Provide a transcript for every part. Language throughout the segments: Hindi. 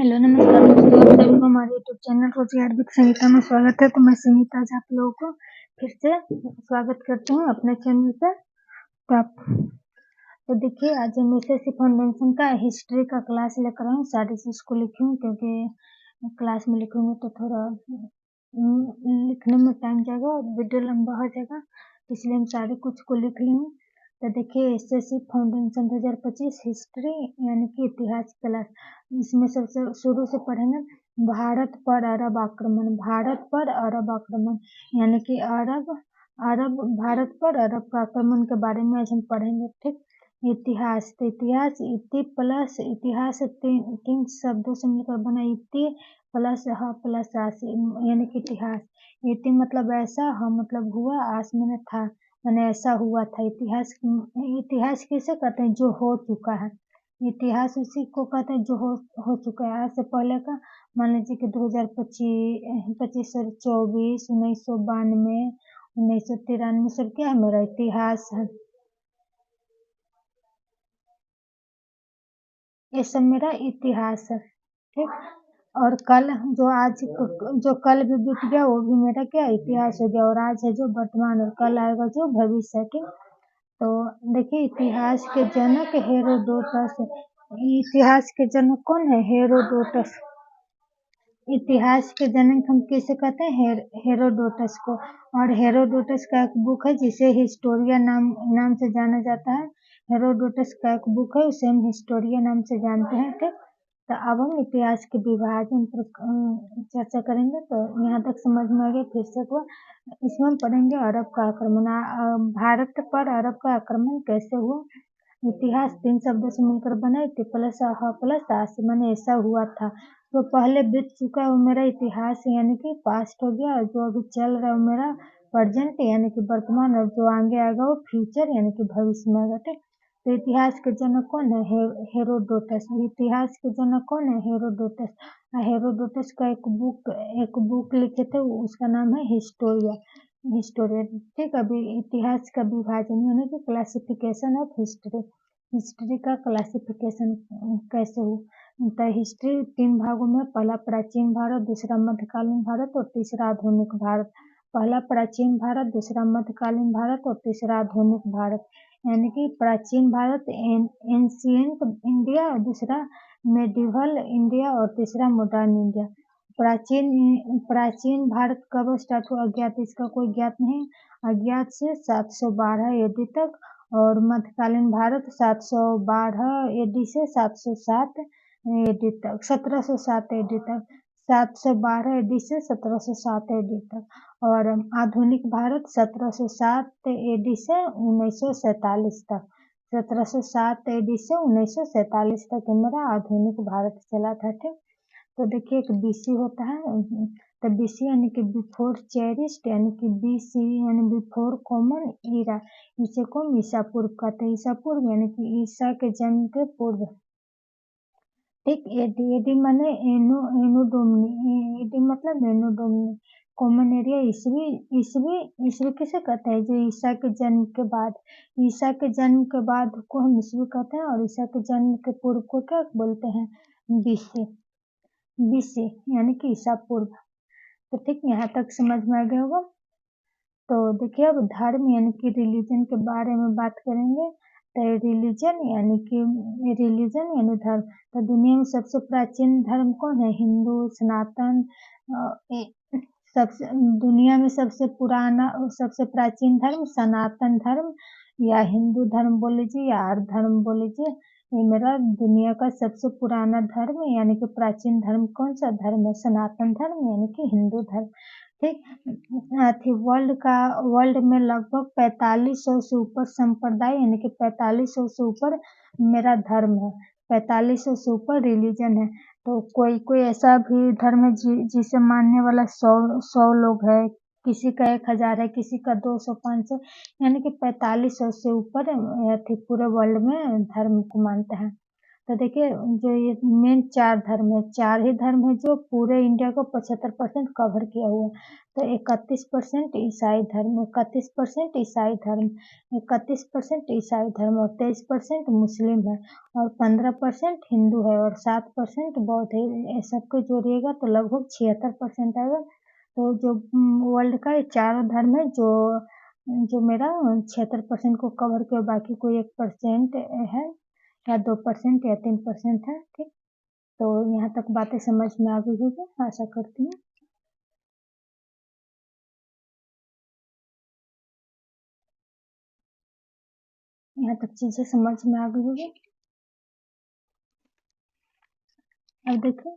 हेलो नमस्कार दोस्तों, आप सभी को हमारे यूट्यूब चैनल रोजगार विद संगीता में स्वागत है। तो मैं संगीता आज आप लोगों को फिर से स्वागत करती हूँ अपने चैनल पे। तो देखिए, आज हम एसएससी फाउंडेशन का हिस्ट्री का क्लास लेकर आए हूँ। सारी चीज को लिखी हूँ क्योंकि क्लास में लिखूंगी तो थोड़ा लिखने में टाइम जाएगा और वीडियो लंबा हो जाएगा, इसलिए हम सारे कुछ को लिख ली हूँ। तो देखिए, एसएससी फाउंडेशन 2025 हिस्ट्री यानी कि इतिहास क्लास, इसमें सबसे शुरू से पढ़ेंगे भारत पर अरब आक्रमण। भारत पर अरब आक्रमण यानी कि अरब भारत पर अरब का आक्रमण के बारे में आज हम पढ़ेंगे। ठीक, इतिहास, तो इतिहास इति प्लस इतिहास तीन शब्दों से मिलकर बना। इति प्लस ह प्लस आस यानी कि इतिहास। इति मतलब ऐसा, ह मतलब हुआ, आस मैंने था, मैंने ऐसा हुआ था। इतिहास किसे कहते हैं? जो हो चुका है। इतिहास उसी को कहते हैं जो हो चुका है। आज से पहले का मान लीजिए कि 2025 से 24, 1992, 1993 सब क्या है? मेरा इतिहास है। ये सब मेरा इतिहास है। ठीक, और कल जो कल भी बीत गया वो भी मेरा क्या इतिहास हो गया। और आज है जो वर्तमान, और कल आएगा जो भविष्य है। ठीक, तो देखिए, इतिहास के जनक हेरोडोटस। इतिहास के जनक कौन है? हेरोडोटस। इतिहास के जनक हम किसे कहते हैं? हेरोडोटस को। और हेरोडोटस का एक बुक है जिसे हिस्टोरिया नाम से जाना जाता है। हेरोडोटस का एक बुक है, उसे हम हिस्टोरिया नाम से जानते हैं। ठीक, तो अब हम इतिहास के विभाजन पर चर्चा करेंगे। तो यहाँ तक समझ में आ गया। फिर से तो इसमें हम पढ़ेंगे अरब का आक्रमण। भारत पर अरब का आक्रमण कैसे हुआ। इतिहास तीन शब्दों से मिलकर बना। इति प्लस ह प्लस आस माने ऐसा हुआ था। जो पहले बीत चुका है वो मेरा इतिहास यानी कि पास्ट हो गया, और जो अभी चल रहा है वो मेरा प्रेजेंट यानी कि वर्तमान, और जो आगे आएगा वो फ्यूचर यानी कि भविष्य में आएगा। ठीक, तो इतिहास के जनक कौन है? हेरोडोटस। इतिहास के जनक कौन है? हेरोडोटस। हेरोडोटस का एक बुक लिखे थे, उसका नाम है हिस्टोरिया। ठीक, अभी इतिहास का विभाजन यानी कि क्लासिफिकेशन ऑफ हिस्ट्री। हिस्ट्री का क्लासिफिकेशन कैसे हो? तो हिस्ट्री तीन भागों में, पहला प्राचीन भारत, दूसरा मध्यकालीन भारत और तीसरा आधुनिक भारत। पहला प्राचीन भारत, दूसरा मध्यकालीन भारत और तीसरा आधुनिक भारत। यानी कि प्राचीन भारत एंशिएंट इंडिया, और दूसरा मेडिवल इंडिया और तीसरा मॉडर्न इंडिया। प्राचीन भारत कब स्टार्ट हुआ? अज्ञात, इसका कोई ज्ञात नहीं। अज्ञात से 712 एडी तक। और मध्यकालीन भारत 712 एडी से 707 एडी तक, 1707 एडी तक। 712 एडी से 1707 एडी तक। और आधुनिक भारत 1707 एडी से 1947 तक। 1707 एडी से 1947 तक मेरा आधुनिक भारत चला था। ठीक, तो देखिए, एक बीसी होता है। तो बीसी यानी कि बिफोर चेरिस्ट, यानी कि बीसी यानी बिफोर कॉमन ईरा। इसे को ईसा पूर्व कहते हैं। ईसा पूर्व यानी कि ईसा के जन्म के पूर्व। ठीक, एडी माने एनो डोमनी। एडी मतलब एनो डोमनी, कॉमन एरिया। ईसवी ईसवी ईसवी किसे कहते हैं? जो ईसा के जन्म के बाद। ईसा के जन्म के बाद को हम ईसवी कहते हैं, और ईसा के जन्म के पूर्व को क्या बोलते हैं? बीसी। बीसी यानी कि ईसा पूर्व। तो ठीक, यहाँ तक समझ में आ गया होगा। तो देखिए, अब धर्म यानी कि रिलीजन के बारे में बात करेंगे। तो रिलीजन यानी धर्म। तो दुनिया में सबसे प्राचीन धर्म कौन है? हिंदू, सनातन। दुनिया में सबसे प्राचीन धर्म सनातन धर्म, या हिंदू धर्म बोल लीजिए, या आर्य धर्म बोल लीजिए। ये मेरा दुनिया का सबसे पुराना धर्म यानी कि प्राचीन धर्म कौन सा धर्म है? सनातन धर्म यानी कि हिंदू धर्म। ठीक, वर्ल्ड में लगभग 4500 से ऊपर संप्रदाय यानी कि 4500 से ऊपर मेरा धर्म है। 4500 से ऊपर रिलीजन है। तो कोई ऐसा भी धर्म है जिसे मानने वाला 100 लोग है, किसी का 1000 है, किसी का 200, 500, यानी कि 4500 से ऊपर पूरे वर्ल्ड में धर्म को मानते हैं। तो देखिए जो ये मेन 4 धर्म है, 4 ही धर्म है जो पूरे इंडिया को 75% कवर किया हुआ है। तो 31% ईसाई धर्म, 31% ईसाई धर्म, 31% ईसाई धर्म और 23% मुस्लिम है और 15% हिंदू है और 7% बौद्ध है। ये सबको जोड़िएगा तो लगभग 76% आएगा। तो जो वर्ल्ड का ये चारों धर्म है जो मेरा 76% को कवर किया, बाकी कोई 1% है या 2% या 3% है। ठीक, तो यहाँ तक बातें समझ में आ गई होगी, आशा करती हूँ। यहाँ तक चीजें समझ में आ गई होगी। अब देखिए,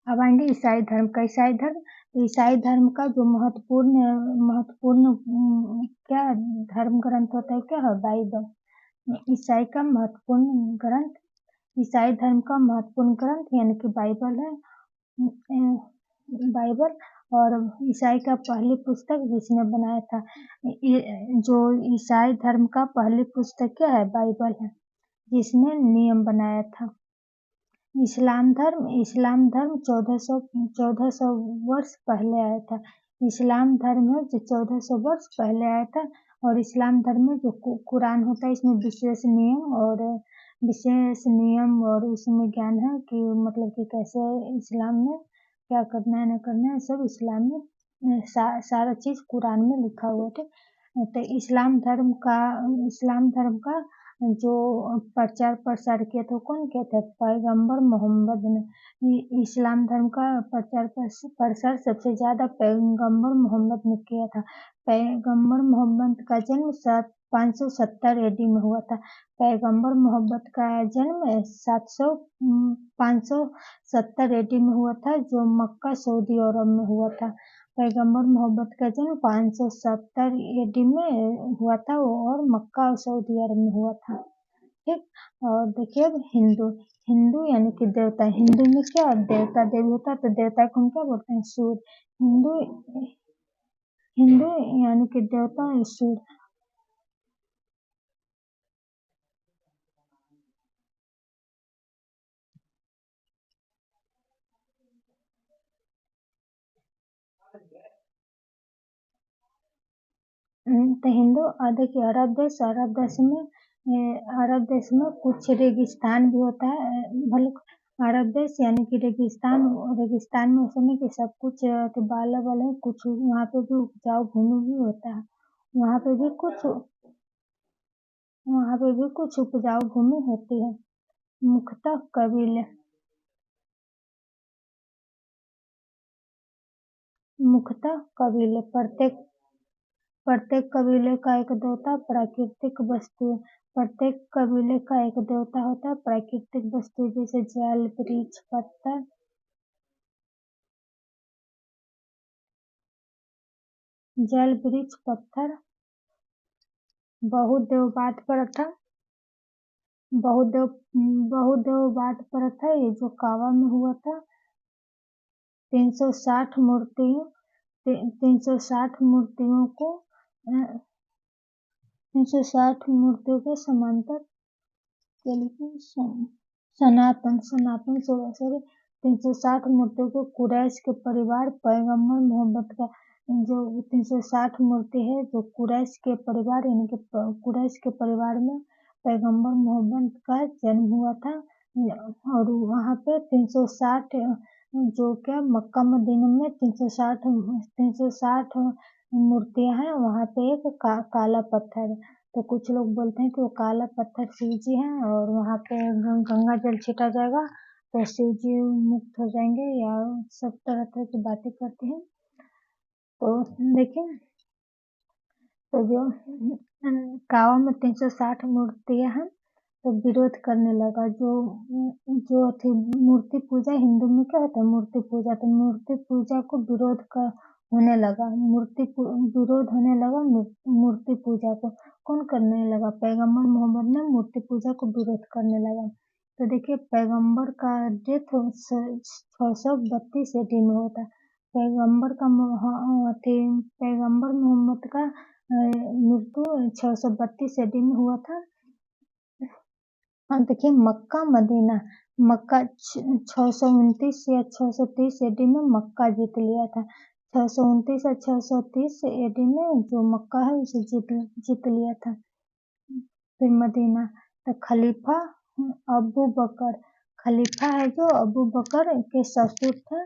अब आएंगे ईसाई धर्म का। ईसाई धर्म, ईसाई धर्म का जो महत्वपूर्ण क्या धर्म ग्रंथ होता है, क्या है? बाइबल। ईसाई का महत्वपूर्ण ग्रंथ, ईसाई धर्म का महत्वपूर्ण ग्रंथ यानी कि बाइबल है। बाइबल और ईसाई का पहली पुस्तक जिसने बनाया था, जो ईसाई धर्म का पहली पुस्तक क्या है? बाइबल है, जिसने नियम बनाया था। इस्लाम धर्म, 1400 वर्ष पहले आया था। इस्लाम धर्म है जो 1400 वर्ष पहले आया था। और इस्लाम धर्म में जो कुरान होता है, इसमें विशेष नियम और उसमें ज्ञान है कि मतलब कि कैसे इस्लाम में क्या करना है, न करना है, सब इस्लाम में सारा चीज कुरान में लिखा हुआ था। तो इस्लाम धर्म का जो प्रचार प्रसार किया था, कौन किया था? पैगंबर मोहम्मद ने। इस्लाम धर्म का प्रचार प्रसार सबसे ज्यादा पैगंबर मोहम्मद ने किया था। पैगंबर मोहम्मद का जन्म 570 एडी में हुआ था। पैगंबर मोहम्मद का जन्म 570 एडी में हुआ था, जो मक्का सऊदी अरब में हुआ था। पैगंबर मोहम्मद का जन्म 570 एडी में हुआ था और मक्का और सऊदी अरब में हुआ था। ठीक, और देखिए अब हिंदू, हिंदू यानी कि देवता। हिंदू में क्या देवता देवी होता है, तो देवता को हम क्या बोलते हैं? सूर्य। हिंदू, हिंदू यानी कि देवता सूर्य। तो हिंदू, देखिए अरब देश में कुछ रेगिस्तान भी होता है। भले अरब देश यानी कि रेगिस्तान में उस समय के सब कुछ बाला वाला है, कुछ वहाँ पे भी उपजाऊ भूमि भी होता है। वहाँ पे भी कुछ उपजाऊ भूमि होती है। मुख्यतः कबीले, प्रत्येक कबीले का एक देवता प्राकृतिक वस्तु, प्रत्येक कबीले का एक देवता होता है प्राकृतिक वस्तु, जैसे जल वृक्ष पत्थर। बहुदेववाद प्रथा, बहुदेववाद प्रथा ये जो कावा में हुआ था। 360 मूर्तियों 360 मूर्तियों को 360 मूर्तियों के समांतर सनातन 360 मूर्तियों को कुरैश के परिवार पैगंबर मोहम्मद का, जो 360 मूर्ति है जो कुरैश के परिवार यानी कि कुरैश के परिवार में पैगंबर मोहम्मद का जन्म हुआ था। और वहाँ पे 360 जो क्या मक्का मदीना में 360 मूर्तियां हैं। वहाँ पे एक काला पत्थर है। तो कुछ लोग बोलते हैं कि वो काला पत्थर शिव जी हैं और वहाँ पे गंगा जल छिटा जाएगा तो शिव जी मुक्त हो जाएंगे, या सब तरह तरह की बातें करते हैं। तो देखिए, तो जो कावा में 360 मूर्तियां हैं, तो विरोध करने लगा। जो थी मूर्ति पूजा, हिंदू में क्या होता है? मूर्ति पूजा। तो मूर्ति पूजा को होने लगा, विरोध होने लगा मूर्ति पूजा को। कौन करने लगा? पैगंबर मोहम्मद ने मूर्ति पूजा को विरोध करने लगा। तो देखिए, पैगंबर का डेथ 632 ईस्वी में होता। पैगंबर मोहम्मद का मृत्यु 632 ईस्वी में हुआ था। देखिए मक्का मदीना, मक्का 629 या 630 एडी में मक्का जीत लिया था। 629 या 630 एडी में जो मक्का है उसे जीत लिया था। फिर मदीना, तो खलीफा अबू बकर, खलीफा है जो अबू बकर के ससुर थे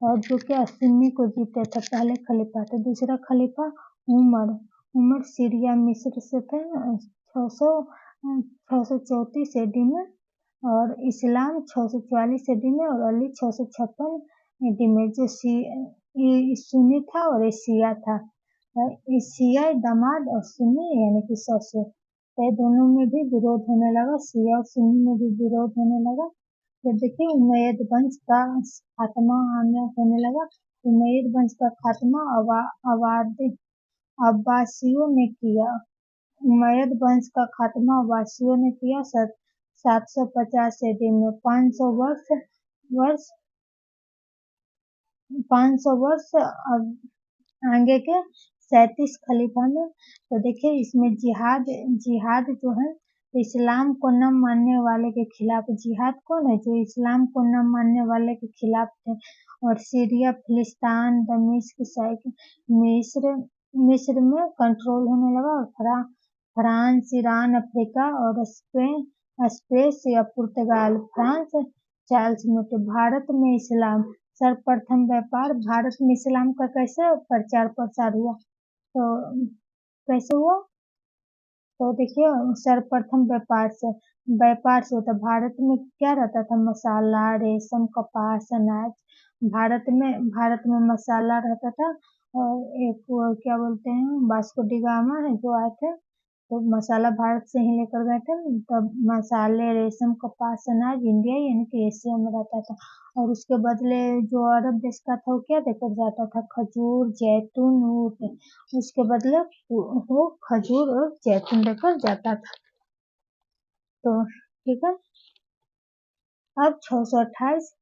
और जो कि 80 को जीते थे पहले खलीफा। तो दूसरा खलीफा उमर, उमर सीरिया मिस्र से थे 634 एडी में, और इस्लाम 644 एडी में, और अली 656 एडी में। जो सुन्नी था और ये शिया था। शिया दामाद और सुन्नी यानी कि ससुर, तो दोनों में भी विरोध होने लगा, शिया और सुन्नी में भी विरोध होने लगा। तो देखिए उमैयद वंश का खात्मा होने लगा। उमैयद वंश का खात्मा अब्बासियों ने किया। उमैयद वंश का खात्मा अब्बासियों ने किया 750 एडी में। 500 वर्ष आगे के 37 खलीफा में। तो देखिए इसमें जिहाद जो है इस्लाम को न मानने वाले के खिलाफ, जिहाद कौन है? जो इस्लाम को न मानने वाले के खिलाफ थे। और सीरिया, फिलिस्तीन, दमिश्क, मिस्र में कंट्रोल होने लगा, और फ्रांस, ईरान, अफ्रीका और स्पेस या पुर्तगाल, फ्रांस, चार्ल्स मिट। भारत में इस्लाम, सर्वप्रथम व्यापार भारत में इस्लाम का कैसे प्रचार प्रसार हुआ? तो कैसे हुआ? तो देखिए सर्वप्रथम व्यापार से होता। भारत में क्या रहता था? मसाला, रेशम, कपास, अनाज। भारत में मसाला रहता था, और एक क्या बोलते हैं वास्को डी गामा है जो आए थे, तो मसाला भारत से ही लेकर गए थे। तब मसाले, रेशम, कपास, अनाज इंडिया यानी कि एशिया में रहता था, और उसके बदले जो अरब देश का था वो क्या देकर जाता था? खजूर, जैतून, ऊँट। उसके बदले वो खजूर और जैतून लेकर जाता था। तो ठीक है, अब 628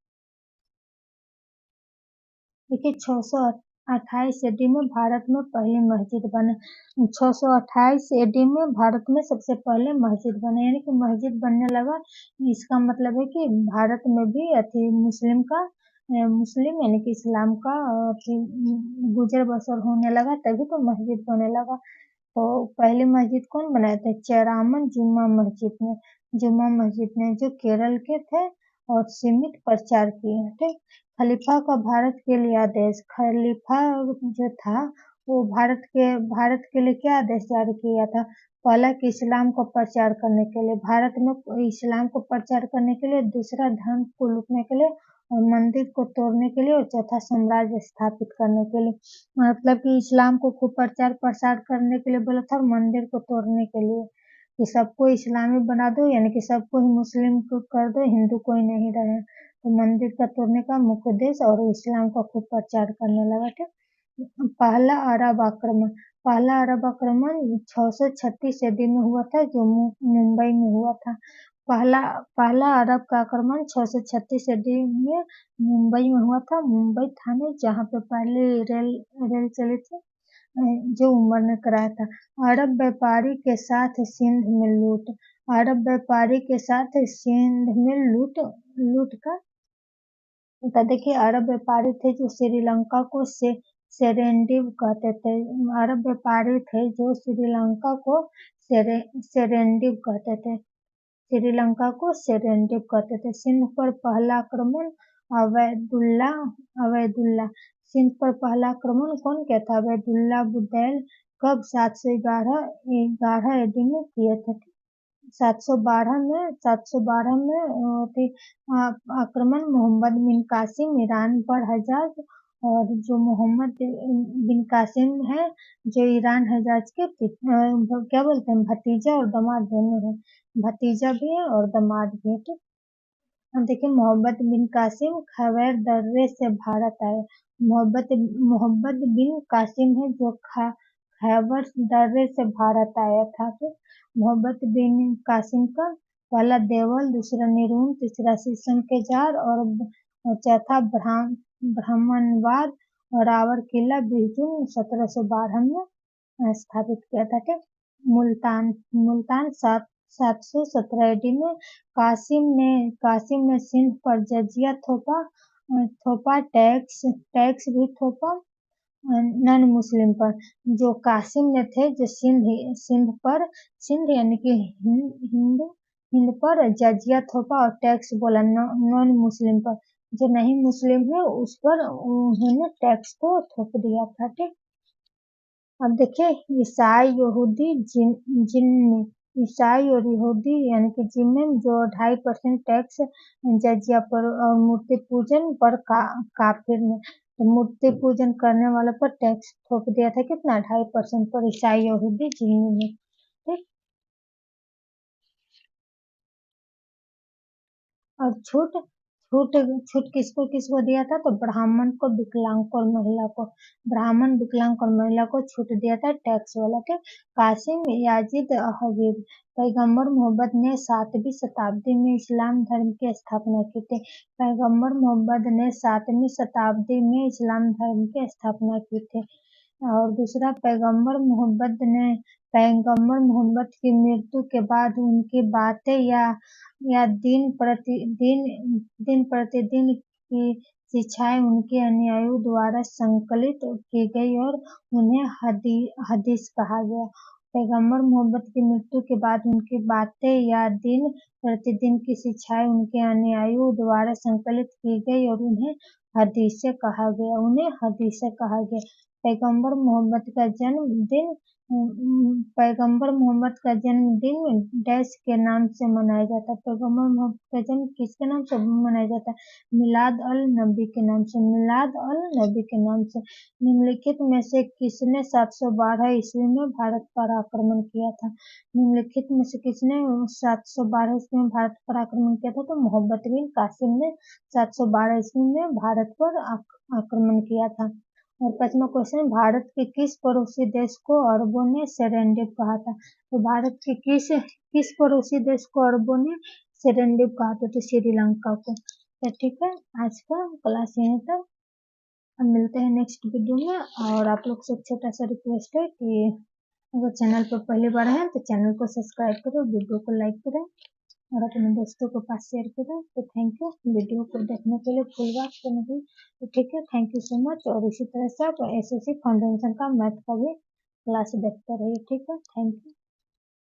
देखिए 628 एडी में भारत में पहली मस्जिद बने। 628 एडी में भारत में सबसे पहले मस्जिद बने, यानी कि मस्जिद बनने लगा। इसका मतलब है कि भारत में भी मुस्लिम यानी कि इस्लाम का गुजर बसर होने लगा, तभी तो मस्जिद होने लगा। तो पहली मस्जिद कौन बनाए थे? चेरामन जुम्मा मस्जिद ने जो केरल के थे और सीमित प्रचार किए थे। खलीफा का भारत के लिए आदेश, खलीफा जो था वो भारत के लिए क्या आदेश जारी किया था? पहला कि इस्लाम को प्रचार करने के लिए, भारत में इस्लाम को प्रचार करने के लिए, दूसरा धर्म को लूटने के लिए, और मंदिर को तोड़ने के लिए, और चौथा साम्राज्य स्थापित करने के लिए। मतलब कि इस्लाम को खूब प्रचार प्रसार करने के लिए बोला था, और मंदिर को तोड़ने के लिए कि सबको इस्लामी बना दो, यानी कि सबको ही मुस्लिम को कर दो, हिंदू कोई नहीं रहे। तो मंदिर का तोड़ने का मुख्य उद्देश्य, और इस्लाम का खूब प्रचार करने लगा थे। पहला अरब आक्रमण 636 ईस्वी में हुआ था, जो मुंबई में हुआ था। पहला अरब का आक्रमण 636 ईस्वी में मुंबई में हुआ था। मुंबई था नहीं, जहाँ पे पहले रेल चली थी, जो उमर ने कराया था। अरब व्यापारी के साथ सिंध में लूट, अरब व्यापारी के साथ सिंध में लूट का। तो देखिए अरब व्यापारी थे जो श्रीलंका को सेरेंडिव कहते थे। अरब व्यापारी थे जो श्रीलंका को सेरेंडिव कहते थे। श्रीलंका को सेरेंडिव कहते थे। सिंध पर पहला आक्रमण अवैदुल्ला। सिंध पर पहला आक्रमण कौन किया था? अवैदुल्ला बुदैल। कब? 711 एडी में किए थे। 712 में आक्रमण मोहम्मद बिन कासिम ईरान पर हजाज, और जो मोहम्मद बिन कासिम है जो ईरान हजाज के क्या बोलते हैं भतीजा और दामाद दोनों है, भतीजा भी है और दामाद भी है। ठीक, अब देखिए मोहम्मद बिन कासिम खैबर दर्रे से भारत आए। मोहम्मद बिन कासिम है जो खैबर दर्रे से भारत आया था। तो मोहम्मद बिन कासिम का पहला देवल, दूसरा निरून, तीसरा शीशम के जार, और चौथा ब्राह्मणवाद, और रावर किला बिरजुन 1712 में स्थापित किया था। ठीक, मुल्तान 717 AD में कासिम ने सिंध पर जजिया थोपा, टैक्स भी थोपा नॉन मुस्लिम पर। जो कासिम ने थे, जो सिंध यानी कि हिंद पर जजिया थोपा और टैक्स बोला नॉन मुस्लिम पर। जो नहीं मुस्लिम है उस पर उन्होंने टैक्स को थोप दिया था। ठीक, अब देखिए ईसाई और यहूदी यानी कि जिनने जो 2.5% टैक्स जजिया पर और मूर्ति पूजन पर काफिर ने, तो मूर्ति पूजन करने वाले पर टैक्स थोप दिया था कितना, 2.5% पर ईसाई यहूदी जिन्नी ने। ठीक, और छूट किसको किसको दिया था, तो ब्राह्मण को, विकलांग को और महिला को। ब्राह्मण, विकलांग और महिला को छूट दिया था टैक्स वाला। के कासिम याजिद हबीब, पैगंबर मोहम्मद ने 7वीं शताब्दी में इस्लाम धर्म की स्थापना की थी। पैगंबर मोहम्मद ने 7वीं शताब्दी में इस्लाम धर्म की स्थापना की थी। और दूसरा, पैगंबर मोहम्मद की मृत्यु के बाद उनकी बातें या दिन प्रतिदिन की शिक्षाएं उनके अनुयायियों द्वारा संकलित की गई और उन्हें हदीस कहा गया। पैगंबर मोहम्मद की मृत्यु के बाद उनकी बातें या दिन प्रतिदिन की शिक्षाएं उनके अनुयायियों द्वारा संकलित की गई और उन्हें हदीसें कहा गया। पैगंबर मोहम्मद का जन्मदिन डैश के नाम से मनाया जाता है। पैगंबर मोहम्मद का जन्म किसके नाम से मनाया जाता है, मिलाद अल नबी के नाम से। निम्नलिखित में से किसने 712 ईस्वी में भारत पर आक्रमण किया था। 712 ईस्वी में भारत पर आक्रमण किया था, तो मोहम्मद बिन कासिम ने 712 ईस्वी में भारत पर आक्रमण किया था। और 5वां क्वेश्चन, भारत के किस पड़ोसी देश को अरबों ने सेरेंडिप कहा था। तो भारत के किस पड़ोसी देश को अरबों ने सेरेंडिप कहा था, तो श्रीलंका को। तो ठीक है, आज का क्लास यहीं तक। हम मिलते हैं नेक्स्ट वीडियो में। और आप लोग से छोटा सा रिक्वेस्ट है कि अगर चैनल पर पहली बार है तो चैनल को सब्सक्राइब करो, वीडियो को लाइक करें और अपने दोस्तों के पास शेयर करें। तो थैंक यू वीडियो को देखने के लिए, फुल वॉच करने के लिए। तो ठीक है, थैंक यू सो मच। और इसी तरह से आप एसएससी फाउंडेशन का मैथ का भी क्लास देखते रहिए। ठीक है, थैंक यू।